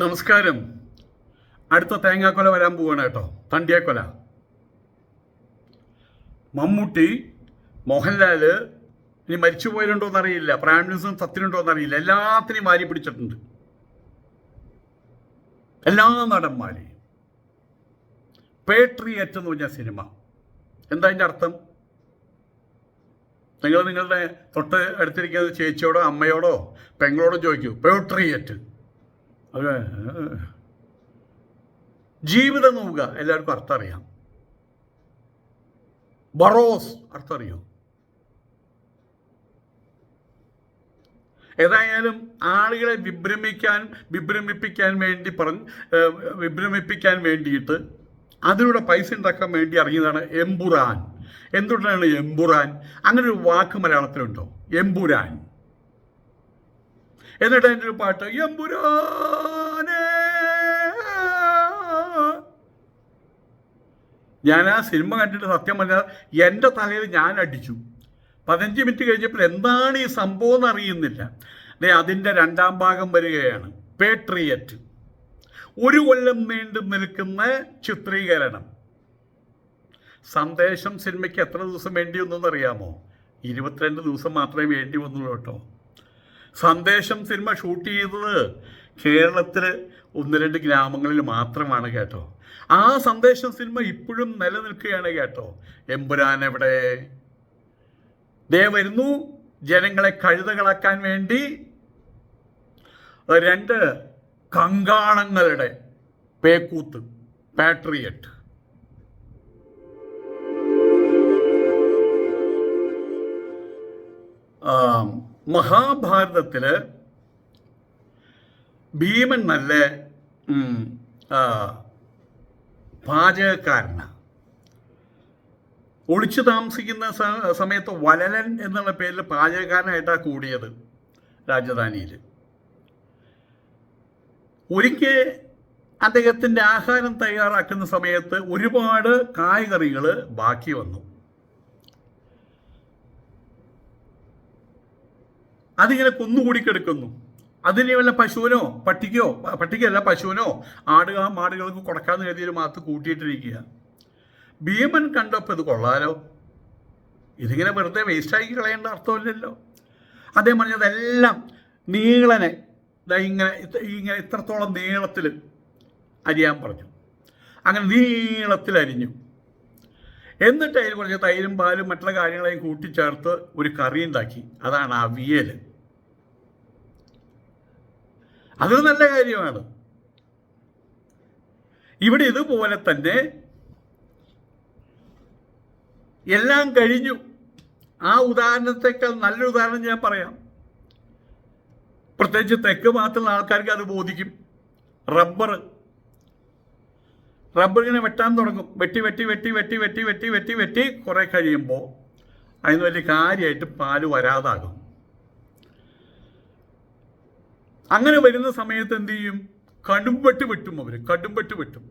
നമസ്കാരം. അടുത്ത തേങ്ങാക്കൊല വരാൻ പോവാണ് കേട്ടോ. തണ്ടിയാക്കൊല. മമ്മൂട്ടി, മോഹൻലാല് ഇനി മരിച്ചു പോയിട്ടുണ്ടോയെന്ന് അറിയില്ല, പ്രൈം മിനിസ്റ്റർ സത്യനുണ്ടോ എന്നറിയില്ല, എല്ലാത്തിനെയും മാരി പിടിച്ചിട്ടുണ്ട്. എല്ലാ നടന്മാരെയും. പേട്രിയറ്റ് എന്ന് പറഞ്ഞ സിനിമ എന്താ അതിൻ്റെ അർത്ഥം? നിങ്ങളുടെ തൊട്ട് അടുത്തിരിക്കുന്ന ചേച്ചിയോടോ അമ്മയോടോ പെങ്ങളോടോ ചോദിക്കൂ, പേട്രിയറ്റ്. അത് ജീവിതം നോക്കുക, എല്ലാവർക്കും അർത്ഥം അറിയാം. ബറോസ് അർത്ഥം അറിയോ? ഏതായാലും ആളുകളെ വിഭ്രമിപ്പിക്കാൻ വേണ്ടിയിട്ട് അതിലൂടെ പൈസ ഉണ്ടാക്കാൻ വേണ്ടി ഇറങ്ങിയതാണ് എമ്പുരാൻ. എന്തുകൊണ്ടാണ് എമ്പുരാൻ? അങ്ങനെ ഒരു വാക്ക് മലയാളത്തിലുണ്ടോ? എമ്പുരാൻ. എന്നിട്ട് അതിൻ്റെ ഒരു പാട്ട്, എമ്പുരാനേ. ഞാൻ ആ സിനിമ കണ്ടിട്ട് സത്യം പറഞ്ഞാൽ എൻ്റെ തലയിൽ ഞാൻ അടിച്ചു. 15 മിനിറ്റ് കഴിഞ്ഞപ്പോൾ എന്താണ് ഈ സംഭവം എന്ന് അറിയുന്നില്ല. അതിൻ്റെ 2ാം ഭാഗം വരികയാണ്, പേട്രിയറ്റ്. 1 കൊല്ലം നീണ്ടു നിൽക്കുന്ന ചിത്രീകരണം. സന്ദേശം സിനിമയ്ക്ക് എത്ര ദിവസം വേണ്ടി വന്നു അറിയാമോ? 22 ദിവസം മാത്രമേ വേണ്ടി വന്നുള്ളൂ കേട്ടോ. സന്ദേശം സിനിമ ഷൂട്ട് ചെയ്തത് കേരളത്തിൽ 1-2 ഗ്രാമങ്ങളിൽ മാത്രമാണ് കേട്ടോ. ആ സന്ദേശം സിനിമ ഇപ്പോഴും നിലനിൽക്കുകയാണ് കേട്ടോ. എമ്പുരാൻ എവിടെ? ദേ വരുന്നു ജനങ്ങളെ കഴുതകളാക്കാൻ വേണ്ടി 2 കങ്കാണങ്ങളുടെ പേക്കൂത്ത്. പാട്രിയറ്റ്. മഹാഭാരതത്തില് ഭീമൻ നല്ല പാചകക്കാരനാണ്. ഒളിച്ചു താമസിക്കുന്ന സമയത്ത് വലലൻ എന്നുള്ള പേരിൽ പാചകക്കാരനായിട്ടാണ് കൂടിയത് രാജധാനിയിൽ. ഒരിക്കൽ അദ്ദേഹത്തിൻ്റെ ആഹാരം തയ്യാറാക്കുന്ന സമയത്ത് ഒരുപാട് കായ്കറികൾ ബാക്കി വന്നു. അതിങ്ങനെ കുന്നുകൂടി കിടക്കുന്നു. അതിന് വല്ല പശുവിനോ പട്ടിക്കല്ല പശുവിനോ മാടുകൾക്ക് കൊടുക്കാന്ന് കരുതിയൊരു മാത്ത് കൂട്ടിയിട്ടിരിക്കുക. ഭീമൻ കണ്ടപ്പോൾ ഇത് കൊള്ളാലോ, ഇതിങ്ങനെ വെറുതെ വേസ്റ്റാക്കി കളയേണ്ട അർത്ഥമില്ലല്ലോ. അദ്ദേഹം പറഞ്ഞതെല്ലാം നീളനെ ഇങ്ങനെ ഇത്രത്തോളം നീളത്തിൽ അരിയാൻ പറഞ്ഞു. അങ്ങനെ നീളത്തിൽ അരിഞ്ഞു. എന്നിട്ട് അതിൽ കുറച്ച് തൈരും പാലും മറ്റുള്ള കാര്യങ്ങളെയും കൂട്ടിച്ചേർത്ത് ഒരു കറി ഉണ്ടാക്കി. അതാണ് അവിയൽ. അതൊരു നല്ല കാര്യമാണ്. ഇവിടെ ഇതുപോലെ തന്നെ എല്ലാം കഴിഞ്ഞു. ആ ഉദാഹരണത്തേക്കാൾ നല്ലൊരു ഉദാഹരണം ഞാൻ പറയാം. പ്രത്യേകിച്ച് തെക്ക് ഭാഗത്തുള്ള ആൾക്കാർക്ക് അത് ബോധിക്കും. റബ്ബർ ഇങ്ങനെ വെട്ടാൻ തുടങ്ങും. വെട്ടി കുറെ കഴിയുമ്പോൾ അതിന് വലിയ കാര്യമായിട്ട് പാല് വരാതാകും. അങ്ങനെ വരുന്ന സമയത്ത് എന്ത് ചെയ്യും? കടുംവെട്ട് വെട്ടും.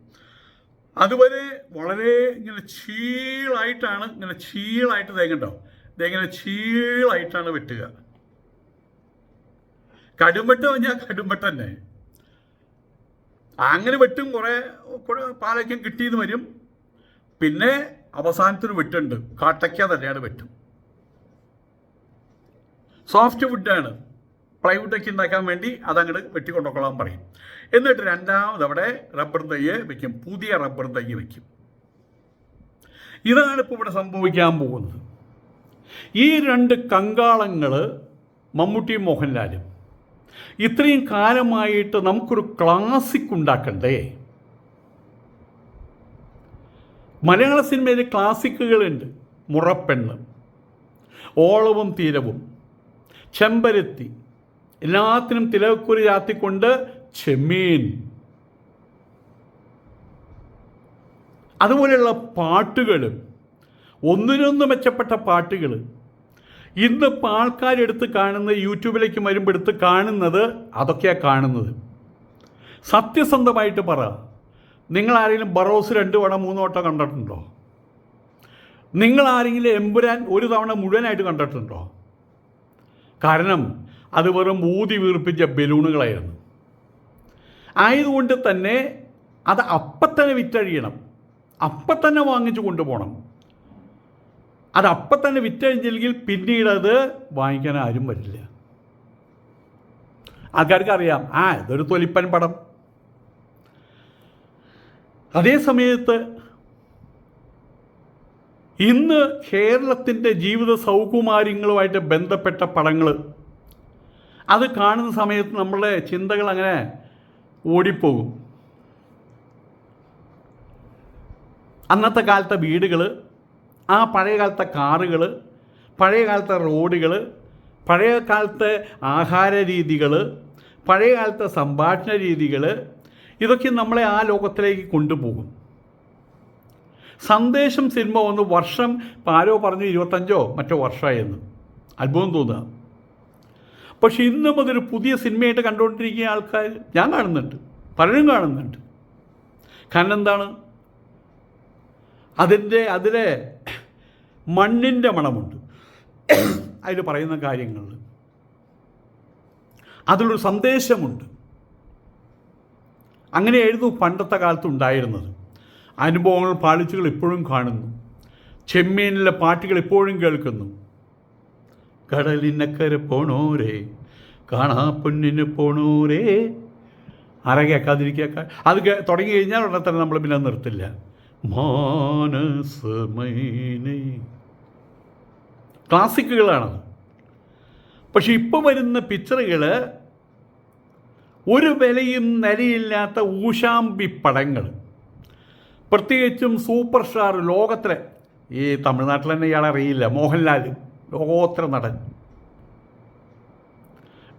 അതുവരെ വളരെ ഇങ്ങനെ ചീളായിട്ട് തേങ്ങണ്ടോ, ഇതെങ്ങനെ ചീളായിട്ടാണ് വെട്ടുക. കടുംവെട്ട് പറഞ്ഞാൽ കടുംവെട്ട് തന്നെ. അങ്ങനെ വെട്ടും. കുറെ പാലയ്ക്കും കിട്ടിയെന്ന് വരും. പിന്നെ അവസാനത്തൊരു വെട്ടുണ്ട്, കാട്ടയ്ക്ക തന്നെയാണ് വെട്ടും. സോഫ്റ്റ് വുഡാണ്. പ്ലൈവുഡൊക്കെ ഉണ്ടാക്കാൻ വേണ്ടി അതങ്ങോട്ട് വെട്ടിക്കൊണ്ടുകൊള്ളാൻ പറയും. എന്നിട്ട് 2ാമത് അവിടെ റബ്ബർ തൈ വയ്ക്കും, പുതിയ റബ്ബർ തൈ വയ്ക്കും. ഇതാണ് ഇപ്പോൾ ഇവിടെ സംഭവിക്കാൻ പോകുന്നത്. ഈ 2 കങ്കാളങ്ങൾ മമ്മൂട്ടിയും മോഹൻലാലും ഇത്രയും കാലമായിട്ട് നമുക്കൊരു ക്ലാസിക് ഉണ്ടാക്കണ്ടേ? മലയാള സിനിമയിൽ ക്ലാസിക്കുകളുണ്ട്. മുറപ്പെണ്ണ്, ഓളവും തീരവും, ചെമ്പരത്തി, എല്ലാത്തിനും തിലക്കുറി ചാത്തിക്കൊണ്ട് ചെമ്മീൻ. അതുപോലെയുള്ള പാട്ടുകൾ, ഒന്നിനൊന്ന് മെച്ചപ്പെട്ട പാട്ടുകൾ. ഇന്നിപ്പോൾ ആൾക്കാരെടുത്ത് കാണുന്ന, യൂട്യൂബിലേക്ക് വരുമ്പോൾ എടുത്ത് കാണുന്നത് അതൊക്കെയാണ് കാണുന്നത്. സത്യസന്ധമായിട്ട് പറ, നിങ്ങളാരെങ്കിലും ബറോസ് 2 വട്ടം 3 വട്ടം കണ്ടിട്ടുണ്ടോ? നിങ്ങളാരെങ്കിലും എമ്പുരാൻ 1 തവണ മുഴുവനായിട്ട് കണ്ടിട്ടുണ്ടോ? കാരണം അത് വെറും ഊതി വീർപ്പിച്ച ബലൂണുകളായിരുന്നു. ആയതുകൊണ്ട് തന്നെ അത് അപ്പം തന്നെ വിറ്റഴിയണം, അപ്പം തന്നെ വാങ്ങിച്ചു കൊണ്ടുപോകണം. അത് അപ്പം തന്നെ വിറ്റഴിഞ്ഞില്ലെങ്കിൽ പിന്നീട് അത് വാങ്ങിക്കാൻ ആരും വരില്ല. ആൾക്കാർക്ക് അറിയാം, ഇതൊരു തൊലിപ്പൻ പടം. അതേ സമയത്ത് ഇന്ന് കേരളത്തിൻ്റെ ജീവിത സൗകുമാര്യങ്ങളുമായിട്ട് ബന്ധപ്പെട്ട പടങ്ങൾ അത് കാണുന്ന സമയത്ത് നമ്മളുടെ ചിന്തകൾ അങ്ങനെ ഓടിപ്പോകും. അന്നത്തെ കാലത്തെ വീടുകൾ, ആ പഴയ കാലത്തെ കാറുകൾ, പഴയ കാലത്തെ റോഡുകൾ, പഴയ കാലത്തെ ആഹാര രീതികൾ, പഴയ കാലത്തെ സംഭാഷണ രീതികൾ, ഇതൊക്കെ നമ്മളെ ആ ലോകത്തിലേക്ക് കൊണ്ടുപോകും. സന്ദേശം സിനിമ വന്ന് വർഷം ആരോ പറഞ്ഞു 25 മറ്റോ വർഷമായെന്ന്, അത്ഭുതം തോന്നുക. പക്ഷെ ഇന്നും അതൊരു പുതിയ സിനിമയായിട്ട് കണ്ടുകൊണ്ടിരിക്കുന്ന ആൾക്കാർ ഞാൻ കാണുന്നുണ്ട്, പലരും കാണുന്നുണ്ട്. കാരണം എന്താണ്, അതിലെ മണ്ണിൻ്റെ മണമുണ്ട് അതിൽ പറയുന്ന കാര്യങ്ങളിൽ, അതിലൊരു സന്ദേശമുണ്ട്. അങ്ങനെയായിരുന്നു പണ്ടത്തെ കാലത്ത് ഉണ്ടായിരുന്നത്. അനുഭവങ്ങൾ, പാളിച്ചകൾ ഇപ്പോഴും കാണുന്നു. ചെമ്മീനിലെ പാട്ടുകൾ ഇപ്പോഴും കേൾക്കുന്നു. കടലിനക്കരെ പോണോരേ, കാണാ പൊന്നിന് പോണോരേ, ആരെ കേൾക്കാതിരിക്കുക. അത് തുടങ്ങി കഴിഞ്ഞാൽ ഉടനെ തന്നെ നമ്മൾ പിന്നെ നിർത്തില്ല. മാനസമൈനേ, ക്ലാസിക്കുകളാണത്. പക്ഷെ ഇപ്പോൾ വരുന്ന പിക്ചറുകൾ ഒരു വിലയും നിലയില്ലാത്ത ഊശാമ്പി പടങ്ങൾ, പ്രത്യേകിച്ചും സൂപ്പർ സ്റ്റാർ, ലോകത്തിലെ, ഈ തമിഴ്നാട്ടിൽ തന്നെ ഇയാളെ അറിയില്ല, മോഹൻലാൽ, ലോകോത്തര നടൻ.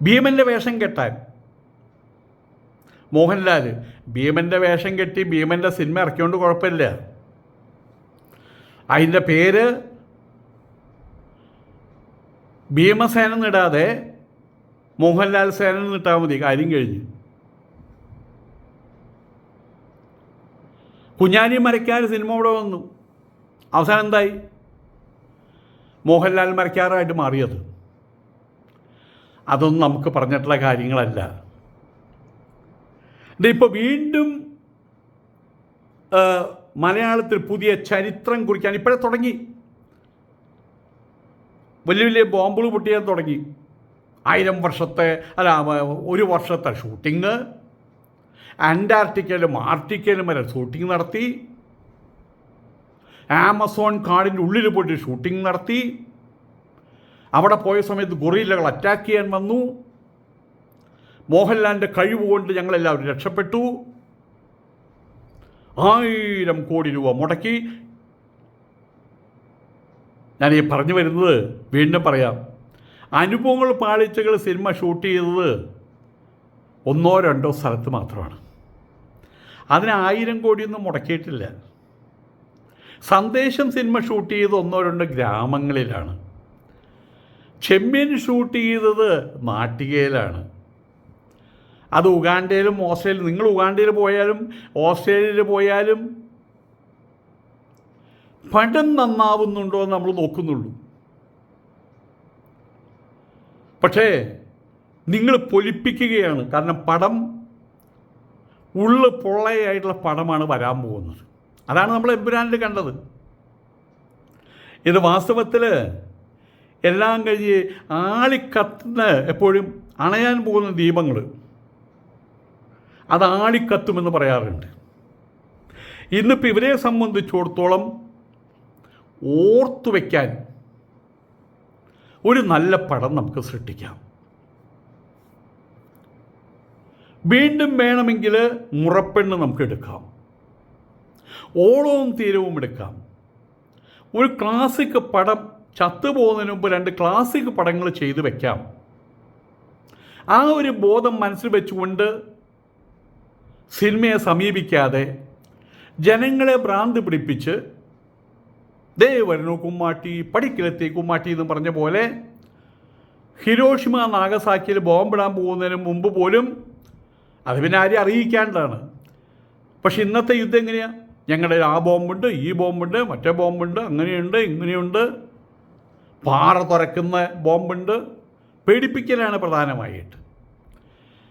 ഭീമൻ്റെ വേഷം കെട്ടാൻ മോഹൻലാൽ ഭീമൻ്റെ വേഷം കെട്ടി ഭീമൻ്റെ സിനിമ ഇറക്കിയോണ്ട് കുഴപ്പമില്ല. അതിൻ്റെ പേര് ഭീമസേന എന്നിടാതെ മോഹൻലാൽ സേന എന്നിട്ടാൽ മതി, കാര്യം കഴിഞ്ഞ്. കുഞ്ഞാലി മരക്കാർ സിനിമ ഇവിടെ വന്നു, അവസാനം എന്തായി? മോഹൻലാൽ മരക്കാറായിട്ട് മാറിയത്. അതൊന്നും നമുക്ക് പറഞ്ഞിട്ടുള്ള കാര്യങ്ങളല്ല. ഇപ്പോൾ വീണ്ടും മലയാളത്തിൽ പുതിയ ചരിത്രം കുറിക്കാൻ ഇപ്പോഴേ തുടങ്ങി. വലിയ വലിയ ബോംബുകൾ പൊട്ടിയാൻ തുടങ്ങി. 1000 വർഷത്തെ ഒരു വർഷത്തെ ഷൂട്ടിങ്, അന്റാർട്ടിക്കയിലും ആർട്ടിക്കയിലും വരെ ഷൂട്ടിംഗ് നടത്തി, ആമസോൺ കാടിൻ്റെ ഉള്ളിൽ പോയിട്ട് ഷൂട്ടിംഗ് നടത്തി. അവിടെ പോയ സമയത്ത് ഗൊറില്ലകൾ അറ്റാക്ക് ചെയ്യാൻ വന്നു. മോഹൻലാലിൻ്റെ കഴിവ് കൊണ്ട് ഞങ്ങളെല്ലാവരും രക്ഷപ്പെട്ടു. 1000 കോടി രൂപ മുടക്കി. ഞാനീ പറഞ്ഞു വരുന്നത് വീണ്ടും പറയാം, അനുഭവങ്ങൾ, പാളിച്ചകൾ സിനിമ ഷൂട്ട് ചെയ്തത് 1-2 സ്ഥലത്ത് മാത്രമാണ്. അതിന് 1000 കോടിയൊന്നും മുടക്കിയിട്ടില്ല. സന്ദേശം സിനിമ ഷൂട്ട് ചെയ്തത് 1-2 ഗ്രാമങ്ങളിലാണ്. ചെമ്മീൻ ഷൂട്ട് ചെയ്തത് നാട്ടികയിലാണ്. അത് ഉഗാണ്ടയിലും ഓസ്ട്രേലിയയിലും, നിങ്ങൾ ഉഗാണ്ടയിൽ പോയാലും ഓസ്ട്രേലിയയിൽ പോയാലും പടം നന്നാവുന്നുണ്ടോ എന്ന് നമ്മൾ നോക്കുന്നുള്ളൂ. പക്ഷേ നിങ്ങൾ പൊലിപ്പിക്കുകയാണ്. കാരണം പടം ഉള്ളു പൊള്ളയായിട്ടുള്ള പടമാണ് വരാൻ പോകുന്നത്. അതാണ് നമ്മൾ എമ്പുരാനിൽ കണ്ടത്. ഇത് വാസ്തവത്തിൽ എല്ലാം കഴിഞ്ഞ് ആളിക്കത്തുന്ന, എപ്പോഴും അണയാൻ പോകുന്ന ദീപങ്ങൾ അത് ആളിക്കത്തുമെന്ന് പറയാറുണ്ട്. ഇന്നിപ്പോൾ ഇവരെ സംബന്ധിച്ചിടത്തോളം ഓർത്തു വയ്ക്കാൻ ഒരു നല്ല പടം നമുക്ക് സൃഷ്ടിക്കാം. വീണ്ടും വേണമെങ്കിൽ മുറപ്പെണ്ണ് നമുക്ക് എടുക്കാം, ഓളവും തീരവും എടുക്കാം. ഒരു ക്ലാസിക് പടം ചത്തുപോകുന്നതിന് മുമ്പ് 2 ക്ലാസിക് പടങ്ങൾ ചെയ്തു വയ്ക്കാം. ആ ഒരു ബോധം മനസ്സിൽ വെച്ചുകൊണ്ട് സിനിമയെ സമീപിക്കാതെ ജനങ്ങളെ ഭ്രാന്ത് പിടിപ്പിച്ച് ദേ വരുന്നു കുമ്മാട്ടി, പടിക്കിലെത്തി കുമ്മാട്ടി എന്ന് പറഞ്ഞ പോലെ ഹിരോഷിമ നാഗസാക്കിയിൽ ബോംബിടാൻ പോകുന്നതിന് മുമ്പ് പോലും അത് പിന്നെ ആരെയും അറിയിക്കാണ്ടാണ്. പക്ഷെ ഇന്നത്തെ യുദ്ധം എങ്ങനെയാണ്? ഞങ്ങളുടെ ആ ബോംബുണ്ട്, ഈ ബോംബുണ്ട്, മറ്റേ ബോംബുണ്ട്, അങ്ങനെയുണ്ട്, ഇങ്ങനെയുണ്ട്, പാറ തുറക്കുന്ന ബോംബുണ്ട്. പേടിപ്പിക്കലാണ് പ്രധാനമായിട്ട്.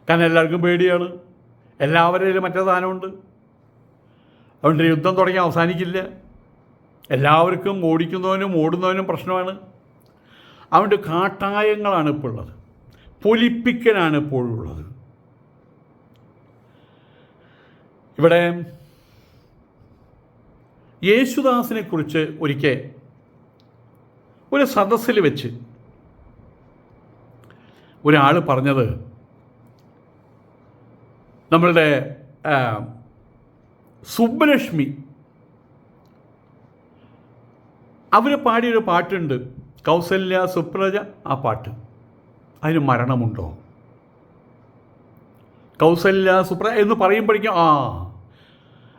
കാരണം എല്ലാവർക്കും പേടിയാണ്. എല്ലാവരുടെയും മറ്റേ സാധനമുണ്ട്. അതുകൊണ്ട് യുദ്ധം തുടങ്ങി അവസാനിക്കില്ല. എല്ലാവർക്കും ഓടിക്കുന്നവനും ഓടുന്നവനും പ്രശ്നമാണ്. അതുകൊണ്ട് കാട്ടായങ്ങളാണ് ഇപ്പോൾ ഉള്ളത്, പൊലിപ്പിക്കലാണ് ഇപ്പോഴുള്ളത്. ഇവിടെ യേശുദാസിനെ കുറിച്ച് ഒരിക്കൽ ഒരു സദസ്സിൽ വെച്ച് ഒരാൾ പറഞ്ഞത്, നമ്മളുടെ സുബ്ബലക്ഷ്മി അവർ പാടിയൊരു പാട്ടുണ്ട്, കൗസല്യ സുപ്രജ. ആ പാട്ട്, അതിന് മരണമുണ്ടോ? കൗസല്യ സുപ്രജ എന്ന് പറയുമ്പോഴേക്കും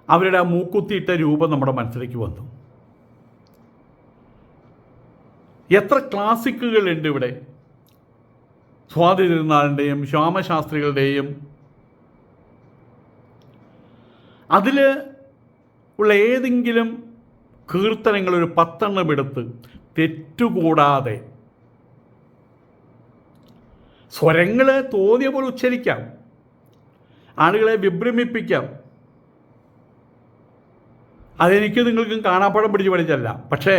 അവരുടെ ആ മൂക്കുത്തിയിട്ട രൂപം നമ്മുടെ മനസ്സിലേക്ക് വന്നു. എത്ര ക്ലാസിക്കുകളുണ്ട് ഇവിടെ, സ്വാതി തിരുനാളിൻ്റെയും ശ്യാമശാസ്ത്രികളുടെയും. അതിൽ ഉള്ള ഏതെങ്കിലും കീർത്തനങ്ങൾ ഒരു 10 എണ്ണം എടുത്ത് തെറ്റുകൂടാതെ സ്വരങ്ങൾ തോന്നിയ പോലെ ഉച്ചരിക്കാം, ആളുകളെ വിഭ്രമിപ്പിക്കാം. അതെനിക്ക് നിങ്ങൾക്കും കാണാപ്പാടം പിടിച്ച് പഠിച്ചല്ല, പക്ഷേ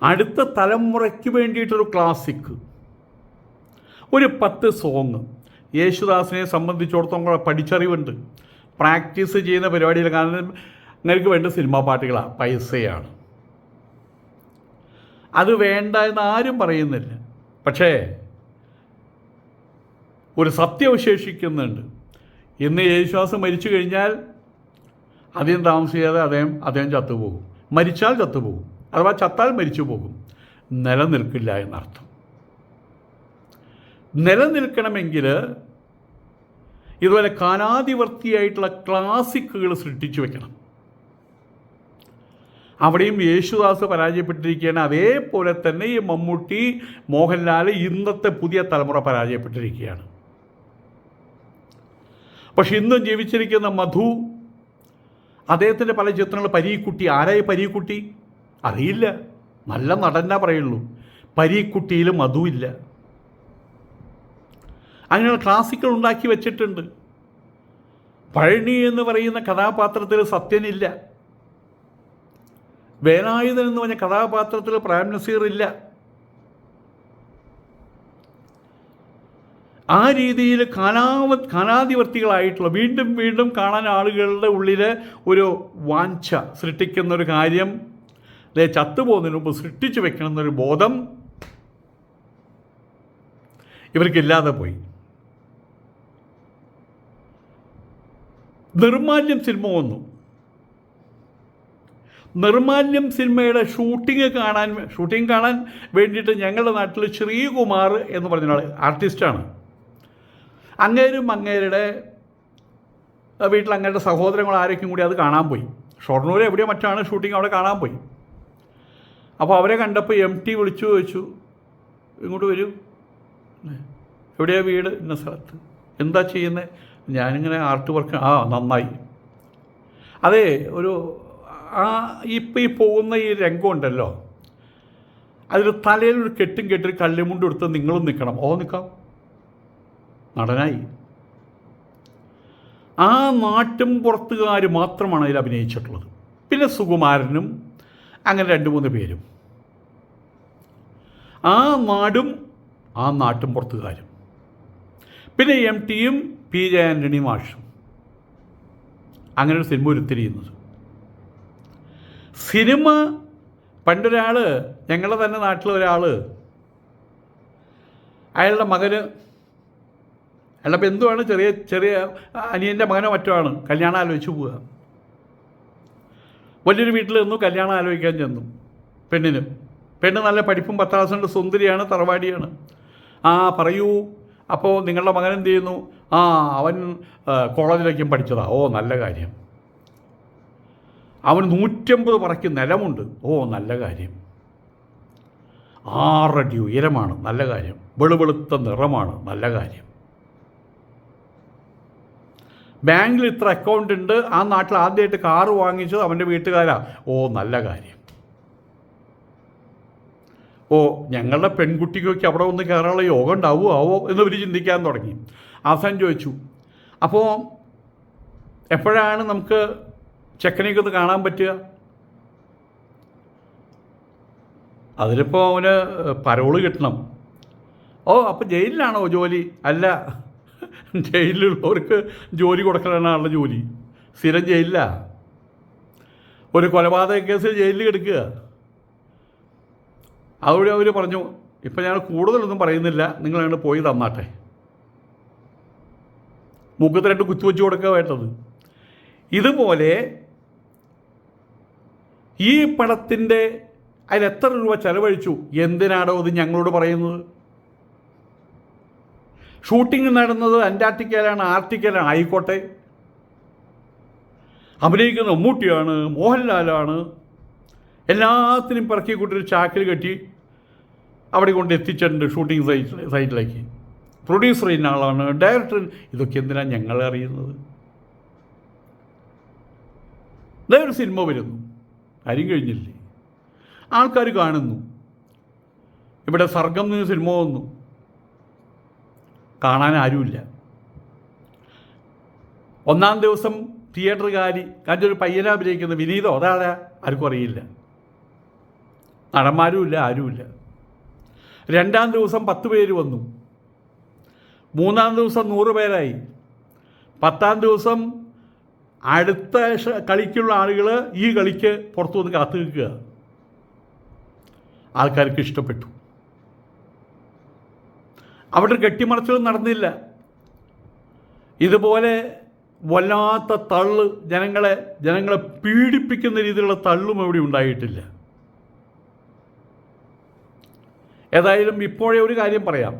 അടുത്ത തലമുറയ്ക്ക് വേണ്ടിയിട്ടൊരു ക്ലാസിക്, ഒരു 10 സോങ് യേശുദാസിനെ സംബന്ധിച്ചിടത്തോളം കൂടെ പഠിച്ചറിവുണ്ട്. പ്രാക്ടീസ് ചെയ്യുന്ന പരിപാടിയിൽ, കാരണം നിങ്ങൾക്ക് വേണ്ട സിനിമാ പാട്ടുകളാണ്, പൈസയാണ്. അത് വേണ്ട എന്ന് ആരും പറയുന്നില്ല. പക്ഷേ ഒരു സത്യം അവശേഷിക്കുന്നുണ്ട്. ഇന്ന് യേശുദാസ് മരിച്ചു കഴിഞ്ഞാൽ അധികം താമസിക്കാതെ അദ്ദേഹം ചത്തുപോകും. മരിച്ചാൽ ചത്തുപോകും, അഥവാ ചത്താൽ മരിച്ചു പോകും. നിലനിൽക്കില്ല എന്നർത്ഥം. നിലനിൽക്കണമെങ്കിൽ ഇതുപോലെ കാലാതിവർത്തിയായിട്ടുള്ള ക്ലാസിക്കുകൾ സൃഷ്ടിച്ചു വെക്കണം. അവിടെയും യേശുദാസ് പരാജയപ്പെട്ടിരിക്കുകയാണ്. അതേപോലെ തന്നെ ഈ മമ്മൂട്ടി, മോഹൻലാൽ, ഇന്നത്തെ പുതിയ തലമുറ പരാജയപ്പെട്ടിരിക്കുകയാണ്. പക്ഷെ ഇന്നും ജീവിച്ചിരിക്കുന്ന മധു, അദ്ദേഹത്തിൻ്റെ പല ചിത്രങ്ങൾ, പരീക്കുട്ടി, ആരായി പരീക്കുട്ടി അറിയില്ല, നല്ല നടന്നാ പറയുള്ളൂ. പരീക്കുട്ടിയിൽ മധു ഇല്ല. അങ്ങനെയുള്ള ക്ലാസിക്കുകൾ ഉണ്ടാക്കി വെച്ചിട്ടുണ്ട്. പഴനി എന്ന് പറയുന്ന കഥാപാത്രത്തിൽ സത്യനില്ല. വേലായുധൻ എന്ന് പറഞ്ഞ കഥാപാത്രത്തിൽ പ്രേം നസീർ ഇല്ല. ആ രീതിയിൽ കാലാതിവർത്തികളായിട്ടുള്ള വീണ്ടും വീണ്ടും കാണാൻ ആളുകളുടെ ഉള്ളിൽ ഒരു വാഞ്ച സൃഷ്ടിക്കുന്നൊരു കാര്യം, ചത്തുപോകുന്നതിന് മുമ്പ് സൃഷ്ടിച്ചു വെക്കണമെന്നൊരു ബോധം ഇവർക്കില്ലാതെ പോയി. നിർമാല്യം സിനിമ വന്നു. നിർമാല്യം സിനിമയുടെ ഷൂട്ടിംഗ് കാണാൻ വേണ്ടിയിട്ട് ഞങ്ങളുടെ നാട്ടിൽ ശ്രീകുമാർ എന്ന് പറഞ്ഞ ആൾ ആർട്ടിസ്റ്റാണ്. അങ്ങേരും അങ്ങേരുടെ വീട്ടിൽ അങ്ങേരുടെ സഹോദരങ്ങൾ ആരൊക്കെയും കൂടി അത് കാണാൻ പോയി. ഷൊർണൂർ എവിടെയോ മറ്റാണ് ഷൂട്ടിംഗ്, അവിടെ കാണാൻ പോയി. അപ്പോൾ അവരെ കണ്ടപ്പോൾ MT വിളിച്ചു ചോദിച്ചു, ഇങ്ങോട്ട് വരൂ, എവിടെയാണ് വീട്? ഇന്ന സ്ഥലത്ത്. എന്താ ചെയ്യുന്നത്? ഞാനിങ്ങനെ ആർട്ട് വർക്ക്. നന്നായി. അതെ, ഇപ്പോൾ ഈ പോകുന്ന ഈ രംഗമുണ്ടല്ലോ, അതിൽ തലയിലൊരു കെട്ടൊരു കല്ലുമുണ്ട് എടുത്ത് നിങ്ങളും നിൽക്കണം. നിൽക്കാം. നടനായി. ആ നാട്ടും പുറത്തുകാർ മാത്രമാണ് അതിൽ അഭിനയിച്ചിട്ടുള്ളത്. പിന്നെ സുകുമാരനും അങ്ങനെ 2-3 പേരും. ആ നാടും ആ നാട്ടും പുറത്തുകാരും. പിന്നെ MTയും PJ ആൻ്റണി മാഷും. അങ്ങനെ ഒരു സിനിമ ഉരുത്തിരിയുന്നത്. സിനിമ പണ്ടൊരാൾ, ഞങ്ങളുടെ തന്നെ നാട്ടിലൊരാൾ, അയാളുടെ മകന്, അയാളുടെ ബന്ധുവാണ്, ചെറിയ അനിയൻ്റെ മകനോ മറ്റോ ആണ്, കല്യാണം ആലോചിച്ച് പോവുക. വലിയൊരു വീട്ടിൽ നിന്നു കല്യാണം ആലോചിക്കാൻ ചെന്നു. പെണ്ണ് നല്ല പഠിപ്പും 10 ക്ലാസ് കൊണ്ട് സുന്ദരിയാണ്, തറവാടിയാണ്. പറയൂ, അപ്പോൾ നിങ്ങളുടെ മകൻ എന്ത് ചെയ്യുന്നു? അവൻ കോളേജിലേക്കും പഠിച്ചതാ. നല്ല കാര്യം. അവന് 150 പറയ്ക്ക് നിലമുണ്ട്. നല്ല കാര്യം. 6 അടി ഉയരമാണ്. നല്ല കാര്യം. വെളുവെളുത്ത നിറമാണ്. നല്ല കാര്യം. ബാങ്കിൽ ഇത്ര അക്കൗണ്ട് ഉണ്ട്. ആ നാട്ടിൽ ആദ്യമായിട്ട് കാറ് വാങ്ങിച്ചത് അവൻ്റെ വീട്ടുകാരാ. നല്ല കാര്യം. ഞങ്ങളുടെ പെൺകുട്ടിക്കൊക്കെ അവിടെ ഒന്ന് കയറാനുള്ള യോഗം ഉണ്ടാവുമോ എന്ന് ഇവർ ചിന്തിക്കാൻ തുടങ്ങി. അവസാനം ചോദിച്ചു, അപ്പോൾ എപ്പോഴാണ് നമുക്ക് ചെക്കനെയൊക്കെ ഒന്ന് കാണാൻ പറ്റുക? അതിലിപ്പോൾ അവന് പരോള് കിട്ടണം. ഓ, അപ്പോൾ ജയിലിലാണോ ജോലി? അല്ല, ജയിലിലുള്ളവർക്ക് ജോലി കൊടുക്കലാണുള്ള ജോലി. സ്ഥിരം ജയിലിലാണ്. ഒരു കൊലപാതക കേസിൽ ജയിലിൽ കിടക്കുക. അവിടെ അവർ പറഞ്ഞു, ഇപ്പം ഞാൻ കൂടുതലൊന്നും പറയുന്നില്ല, നിങ്ങളങ്ങോട്ട് പോയി തന്നാട്ടെ. മുഖത്ത് 2 കുത്തുവെച്ച് കൊടുക്കുക വേണ്ടത്. ഇതുപോലെ ഈ പടത്തിൻ്റെ അതിൽ എത്ര രൂപ ചെലവഴിച്ചു, എന്തിനാണോ അത് ഞങ്ങളോട് പറയുന്നത്? ഷൂട്ടിംഗ് നടന്നത് അന്റാർട്ടിക്കയിലാണ്, ആർട്ടിക്കയിലാണ്, ആയിക്കോട്ടെ. അഭിനയിക്കുന്ന മമ്മൂട്ടിയാണ്, മോഹൻലാലാണ്. എല്ലാത്തിനും പിറക്കി കൂട്ടൊരു ചാക്കിൽ കെട്ടി അവിടെ കൊണ്ട് എത്തിച്ചിട്ടുണ്ട് ഷൂട്ടിംഗ് സൈറ്റിലേക്ക്. പ്രൊഡ്യൂസർ ചെയ്യുന്ന ആളാണ്, ഡയറക്ടർ. ഇതൊക്കെ എന്തിനാണ് ഞങ്ങൾ അറിയുന്നത്? ഒരു സിനിമ വരുന്നു, കാര്യം കഴിഞ്ഞില്ലേ? ആൾക്കാർ കാണുന്നു. ഇവിടെ സർഗം നിന്ന് സിനിമ വന്നു, കാണാൻ ആരുമില്ല. 1-ാം ദിവസം തിയേറ്ററുകാരി ഒരു പയ്യനെ അഭിനയിക്കുന്ന വിനീതോ അതാരാ ആർക്കും അറിയില്ല, നടന്മാരുമില്ല, ആരുമില്ല. 2-ാം ദിവസം 10 പേര് വന്നു, 3-ാം ദിവസം 100 പേരായി, 10-ാം ദിവസം അടുത്ത കളിക്കുള്ള ആളുകൾ ഈ കളിക്ക് പുറത്തു വന്ന് കാത്തു നിൽക്കുക. ആൾക്കാർക്ക് ഇഷ്ടപ്പെട്ടു. അവിടെ കെട്ടിമറച്ചിലും നടന്നില്ല. ഇതുപോലെ വല്ലാത്ത തള്ള്, ജനങ്ങളെ പീഡിപ്പിക്കുന്ന രീതിയിലുള്ള തള്ളും എവിടെ ഉണ്ടായിട്ടില്ല. ഏതായാലും ഇപ്പോഴേ ഒരു കാര്യം പറയാം.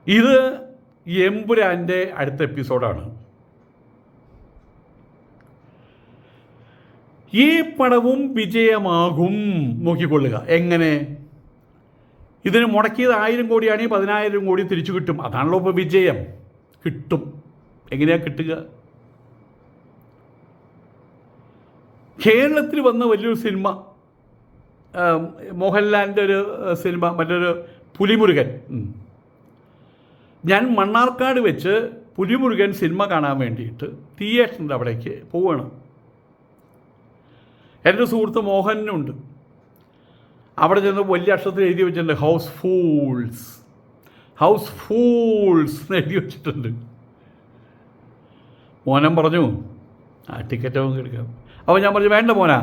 ഇത് എമ്പുരാൻ്റെ അടുത്ത എപ്പിസോഡാണ്. ഈ പടവും വിജയമാകും, നോക്കിക്കൊള്ളുക. എങ്ങനെ? ഇതിന് മുടക്കിയത് 1000 കോടിയാണെങ്കിൽ 10,000 കോടി തിരിച്ചു കിട്ടും. അതാണല്ലോ ഇപ്പോൾ വിജയം. കിട്ടും. എങ്ങനെയാണ് കിട്ടുക? കേരളത്തിൽ വന്ന വലിയൊരു സിനിമ, മോഹൻലാലിൻ്റെ ഒരു സിനിമ, മറ്റൊരു പുലിമുരുകൻ. ഞാൻ മണ്ണാർക്കാട് വെച്ച് പുലിമുരുകൻ സിനിമ കാണാൻ വേണ്ടിയിട്ട് തിയേറ്ററിൻ്റെ അവിടേക്ക് പോവുകയാണ്. എൻ്റെ സുഹൃത്ത് മോഹനുണ്ട്. അവിടെ ചെന്ന് വലിയ അക്ഷരത്തിൽ എഴുതി വെച്ചിട്ടുണ്ട്, ഹൗസ് ഫൂൾസ് എന്ന് എഴുതി വെച്ചിട്ടുണ്ട്. മോനൻ പറഞ്ഞു, ആ ടിക്കറ്റ് നമുക്ക് എടുക്കാം. അപ്പോൾ ഞാൻ പറഞ്ഞു, വേണ്ട മോനാ,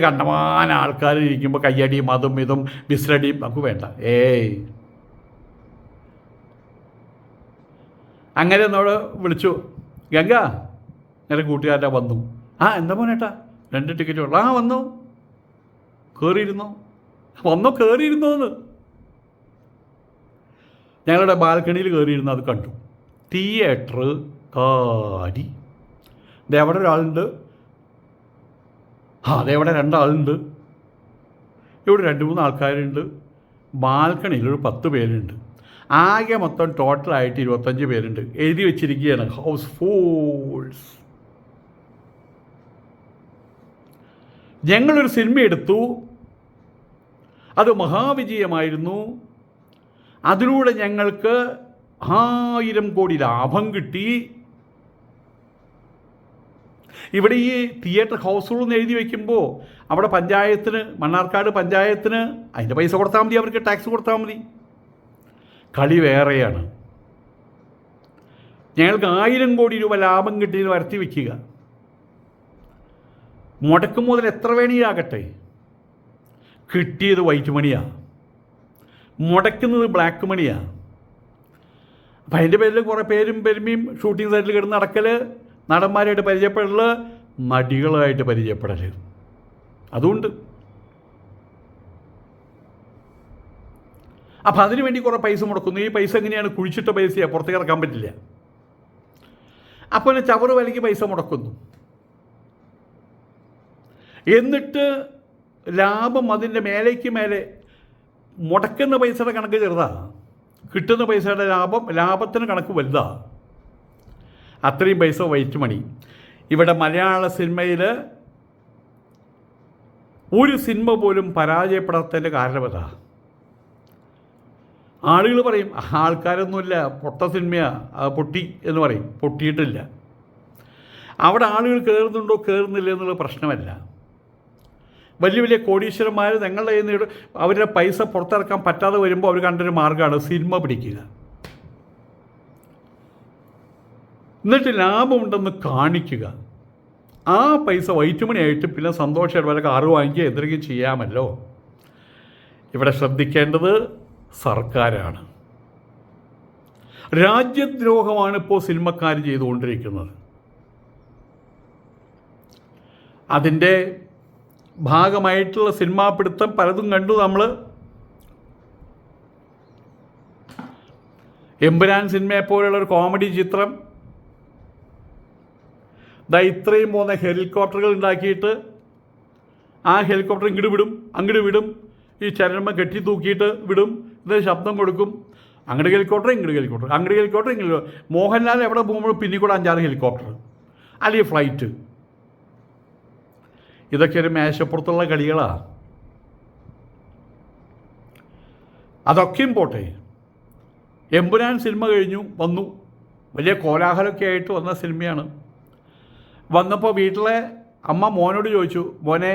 കണ്ടമാന ആൾക്കാർ ഇരിക്കുമ്പോൾ കയ്യടിയും അതും ഇതും ബിസ്ലടിയും നമുക്ക് വേണ്ട. അങ്ങനെ നമ്മൾ വിളിച്ചു, ഗംഗ അങ്ങനെ കൂട്ടുകാരുടെ വന്നു. എന്താ മോനേട്ടാ 2 ടിക്കറ്റ് ഉള്ളു? വന്നു, കയറിയിരുന്നോന്ന്. ഞങ്ങളുടെ ബാൽക്കണിയിൽ കയറിയിരുന്നു, അത് കണ്ടു. തിയേറ്റർ കാടി. അവിടെ ഒരാളുണ്ട്, അതേവിടെ 2 ആളുണ്ട്, ഇവിടെ 2-3 ആൾക്കാരുണ്ട്. ബാൽക്കണിയിൽ ഒരു 10 പേരുണ്ട്. ആകെ മൊത്തം ടോട്ടലായിട്ട് 25 പേരുണ്ട്. എഴുതി വെച്ചിരിക്കുകയാണ്, ഹൗസ് ഫൂൾസ്. ഞങ്ങളൊരു സിനിമ എടുത്തു, അത് മഹാവിജയമായിരുന്നു. അതിലൂടെ ഞങ്ങൾക്ക് 1000 കോടി ലാഭം കിട്ടി. ഇവിടെ ഈ തിയേറ്റർ ഹൗസുകൾ എന്ന് എഴുതി വയ്ക്കുമ്പോൾ അവിടെ പഞ്ചായത്തിന്, മണ്ണാർക്കാട് പഞ്ചായത്തിന് അതിൻ്റെ പൈസ കൊടുത്താൽ മതി, അവർക്ക് ടാക്സ് കൊടുത്താൽ മതി. കളി വേറെയാണ്. ഞങ്ങൾക്ക് 1000 കോടി രൂപ ലാഭം കിട്ടിയത് വരുത്തി വയ്ക്കുക. മുടക്കും മുതൽ എത്ര വേണിയാകട്ടെ, കിട്ടിയത് വൈറ്റ് മണിയാണ്, മുടക്കുന്നത് ബ്ലാക്ക് മണിയാണ്. അപ്പം അതിൻ്റെ പേരിൽ കുറേ പേരും പെരുമയും ഷൂട്ടിംഗ് സൈറ്റിൽ കിടന്ന് നടക്കൽ, നടന്മാരായിട്ട് പരിചയപ്പെടൽ, നടികളായിട്ട് പരിചയപ്പെടൽ, അതുകൊണ്ട്. അപ്പം അതിനു വേണ്ടി കുറേ പൈസ മുടക്കുന്നു. ഈ പൈസ എങ്ങനെയാണ്? കുഴിച്ചിട്ട പൈസയാണ്, പുറത്തേക്ക് ഇറക്കാൻ പറ്റില്ല. അപ്പോൾ ചവറ് വിലയ്ക്ക് പൈസ മുടക്കുന്നു. എന്നിട്ട് ലാഭം അതിൻ്റെ മേലേക്ക് മേലെ. മുടക്കുന്ന പൈസയുടെ കണക്ക് ചെറുതാണ്, കിട്ടുന്ന പൈസയുടെ ലാഭത്തിന് കണക്ക് വലുതാണ്. അത്രയും പൈസ വൈറ്റ് മണി. ഇവിടെ മലയാള സിനിമയിൽ ഒരു സിനിമ പോലും പരാജയപ്പെടാത്തതിൻ്റെ കാരണം അതാ. ആളുകൾ പറയും ആൾക്കാരൊന്നുമില്ല, പൊട്ട സിനിമയാ, പൊട്ടി എന്ന് പറയും. പൊട്ടിയിട്ടില്ല. അവിടെ ആളുകൾ കയറുന്നുണ്ടോ കയറുന്നില്ല എന്നുള്ള പ്രശ്നമല്ല. വലിയ വലിയ കോടീശ്വരന്മാർ ഞങ്ങളുടെ കയ്യിൽ നിന്ന് അവരുടെ പൈസ പുറത്തിറക്കാൻ പറ്റാതെ വരുമ്പോൾ അവർ കണ്ടൊരു മാർഗ്ഗമാണ് സിനിമ പിടിക്കുക. എന്നിട്ട് ലാഭമുണ്ടെന്ന് കാണിക്കുക. ആ പൈസ വൈറ്റുമണിയായിട്ട് പിന്നെ സന്തോഷമായിട്ട് വല്ല കാറ് വാങ്ങിക്കുക എന്തെങ്കിലും ചെയ്യാമല്ലോ. ഇവിടെ ശ്രദ്ധിക്കേണ്ടത് സർക്കാരാണ്. രാജ്യദ്രോഹമാണ് ഇപ്പോൾ സിനിമക്കാർ ചെയ്തുകൊണ്ടിരിക്കുന്നത്. അതിൻ്റെ ഭാഗമായിട്ടുള്ള സിനിമാ പിടുത്തം പലതും കണ്ടു നമ്മൾ. എമ്പുരാൻ സിനിമയെപ്പോലുള്ളൊരു കോമഡി ചിത്രം ഇത്രയും പോകുന്ന ഹെലികോപ്റ്ററുകൾ ഉണ്ടാക്കിയിട്ട് ആ ഹെലികോപ്റ്റർ ഇങ്ങോട്ട് വിടും, അങ്ങോട്ട് വിടും, ഈ ചരമ കെട്ടി തൂക്കിയിട്ട് വിടും, ഇത് ശബ്ദം കൊടുക്കും. അങ്ങോട്ട് ഹെലികോപ്റ്റർ, ഇങ്ങോട്ട് ഹെലികോപ്റ്റർ, അങ്ങോട്ട് ഹെലികോപ്റ്റർ, ഇങ്ങോട്ട്. മോഹൻലാൽ എവിടെ പോകുമ്പോൾ പിന്നെ കൂടെ 5-6 ഹെലികോപ്റ്റർ, അല്ലെങ്കിൽ ഫ്ലൈറ്റ്. ഇതൊക്കെ ഒരു മേശപ്പുറത്തുള്ള കളികളാണ്. അതൊക്കെയും പോട്ടെ. എമ്പുരാൻ സിനിമ കഴിഞ്ഞു വന്നു, വലിയ കോലാഹലമൊക്കെ ആയിട്ട് വന്ന സിനിമയാണ്. വന്നപ്പോൾ വീട്ടിലെ അമ്മ മോനോട് ചോദിച്ചു, മോനെ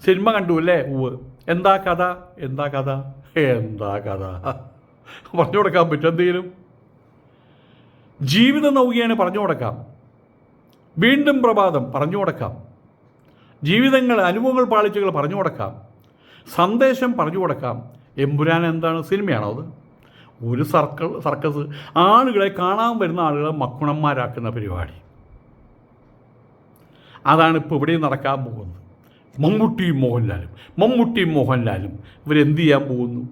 സിനിമ കണ്ടു അല്ലേ? ഉവ്. എന്താ കഥ? എന്താ കഥ? എന്താ കഥ പറഞ്ഞു കൊടുക്കാൻ പറ്റും? എന്തെങ്കിലും ജീവിത നൗകയാണ് പറഞ്ഞു കൊടുക്കാം. വീണ്ടും പ്രഭാതം പറഞ്ഞു കൊടുക്കാം. ജീവിതങ്ങൾ, അനുഭവങ്ങൾ, പാളിച്ചകൾ പറഞ്ഞു കൊടുക്കാം. സന്ദേശം പറഞ്ഞു കൊടുക്കാം. എമ്പുരാൻ എന്താണ്? സിനിമയാണോ അത്? ഒരു സർക്കസ്. ആളുകളെ കാണാൻ വരുന്ന ആളുകളെ മക്കുണന്മാരാക്കുന്ന പരിപാടി. അതാണ് ഇപ്പോൾ ഇവിടെ നടക്കാൻ പോകുന്നത്. മമ്മൂട്ടിയും മോഹൻലാലും ഇവരെന്ത് ചെയ്യാൻ പോകുന്നു?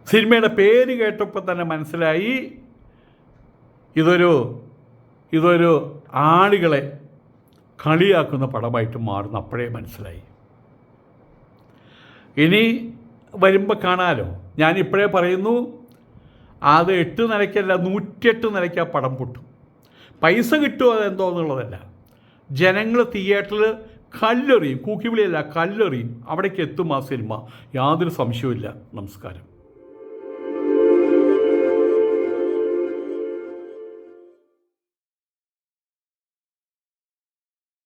സിനിമയുടെ പേര് കേട്ടപ്പോൾ തന്നെ മനസ്സിലായി ഇതൊരു ആളുകളെ കളിയാക്കുന്ന പടമായിട്ട് മാറുന്ന അപ്പോഴേ മനസ്സിലായി. ഇനി വരുമ്പോൾ കാണാമല്ലോ. ഞാനിപ്പോഴേ പറയുന്നു, അത് 8 നിലയ്ക്കല്ല 108 നിലയ്ക്ക് ആ പടം പൊട്ടും. പൈസ കിട്ടുമോ അതെന്തോന്നുള്ളതല്ല. ജനങ്ങൾ തിയേറ്ററിൽ കല്ലെറിയും, കൂക്കിവിളിയല്ല, കല്ലെറിയും. അവിടേക്ക് എത്തും ആ സിനിമ, യാതൊരു സംശയവുമില്ല. നമസ്കാരം.